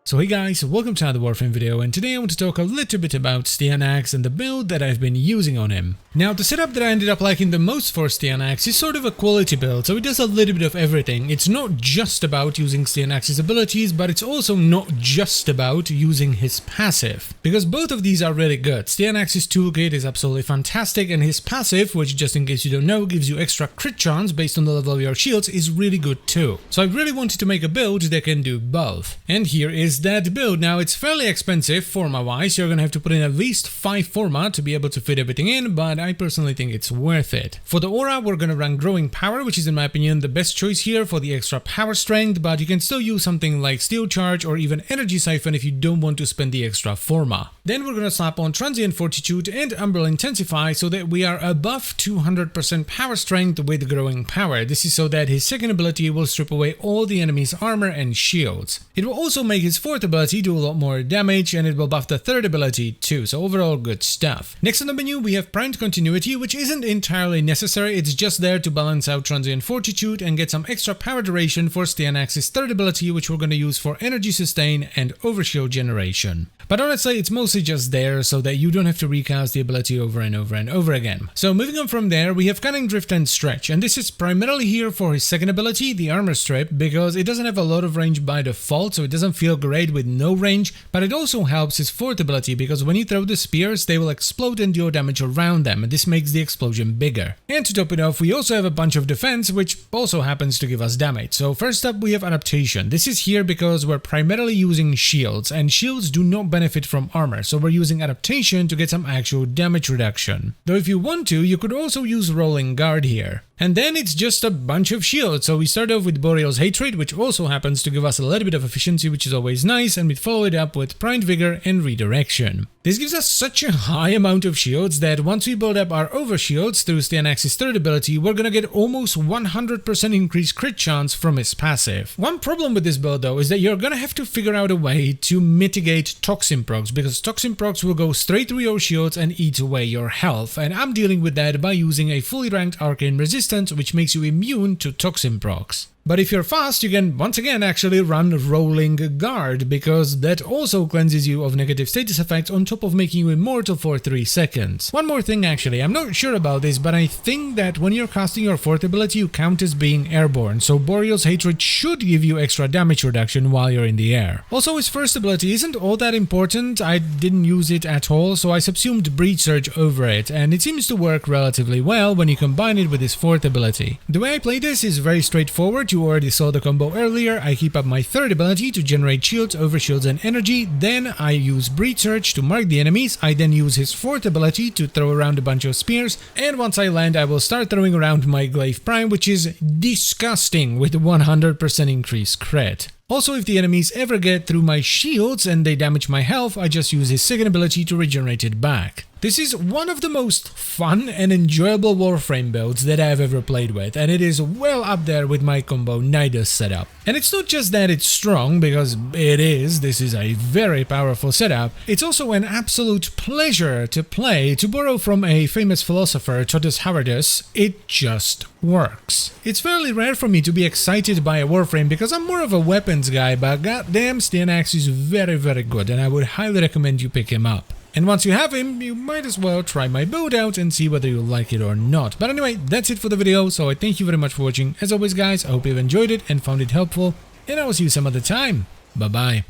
So hey guys, welcome to another Warframe video, and today I want to talk a little bit about Styanax and the build that I've been using on him. Now, the setup that I ended up liking the most for Styanax is sort of a quality build, so it does a little bit of everything. It's not just about using Styanax's abilities, but it's also not just about using his passive, because both of these are really good. Styanax's toolkit is absolutely fantastic, and his passive, which just in case you don't know, gives you extra crit chance based on the level of your shields, is really good too. So I really wanted to make a build that can do both. And here is that build. Now, it's fairly expensive Forma wise. You're gonna have to put in at least 5 Forma to be able to fit everything in, but I personally think it's worth it. For the aura, we're gonna run growing power, which is in my opinion the best choice here for the extra power strength, but you can still use something like steel charge or even energy siphon if you don't want to spend the extra Forma. Then we're gonna slap on transient fortitude and umbral intensify so that we are above 200% power strength with growing power. This is so that his second ability will strip away all the enemy's armor and shields. It will also make his fourth ability do a lot more damage, and it will buff the third ability too, so overall good stuff. Next on the menu we have primed continuity, which isn't entirely necessary, it's just there to balance out transient fortitude and get some extra power duration for Styanax's third ability, which we're going to use for energy sustain and overshield generation. But honestly, it's mostly just there so that you don't have to recast the ability over and over and over again. So moving on from there, we have Cunning Drift and Stretch, and this is primarily here for his second ability, the armor strip, because it doesn't have a lot of range by default, so it doesn't feel great with no range, but it also helps his fourth ability, because when you throw the spears, they will explode and deal damage around them, and this makes the explosion bigger. And to top it off, we also have a bunch of defense, which also happens to give us damage. So first up, we have Adaptation. This is here because we're primarily using shields, and shields do not benefit from armor, so we're using Adaptation to get some actual damage reduction. Though if you want to, you could also use Rolling Guard here. And then it's just a bunch of shields, so we start off with Boreal's Hatred, which also happens to give us a little bit of efficiency, which is always nice, and we follow it up with Primed Vigor and Redirection. This gives us such a high amount of shields that once we build up our overshields through Styanax's third ability, we're gonna get almost 100% increased crit chance from his passive. One problem with this build though is that you're gonna have to figure out a way to mitigate toxin procs, because toxin procs will go straight through your shields and eat away your health, and I'm dealing with that by using a fully ranked arcane resistance, which makes you immune to toxin procs. But if you're fast, you can once again actually run Rolling Guard, because that also cleanses you of negative status effects on top of making you immortal for 3 seconds. One more thing actually, I'm not sure about this, but I think that when you're casting your fourth ability you count as being airborne, so Boreal's Hatred should give you extra damage reduction while you're in the air. Also, his first ability isn't all that important, I didn't use it at all, so I subsumed Breach Surge over it, and it seems to work relatively well when you combine it with his fourth ability. The way I play this is very straightforward. You already saw the combo earlier. I keep up my third ability to generate shields, overshields and energy, then I use Breach Surge to mark the enemies, I then use his fourth ability to throw around a bunch of spears, and once I land I will start throwing around my glyph prime, which is disgusting with 100% increased crit. Also, if the enemies ever get through my shields and they damage my health, I just use his second ability to regenerate it back. This is one of the most fun and enjoyable Warframe builds that I've ever played with, and it is well up there with my combo Nidus setup. And it's not just that it's strong, because it is, this is a very powerful setup, it's also an absolute pleasure to play. To borrow from a famous philosopher, Totus Howardus, it just works. It's fairly rare for me to be excited by a Warframe because I'm more of a weapons guy, but goddamn, Styanax is very good, and I would highly recommend you pick him up. And once you have him, you might as well try my build out and see whether you like it or not. But anyway, that's it for the video, so I thank you very much for watching. As always guys, I hope you've enjoyed it and found it helpful, and I will see you some other time. Bye bye.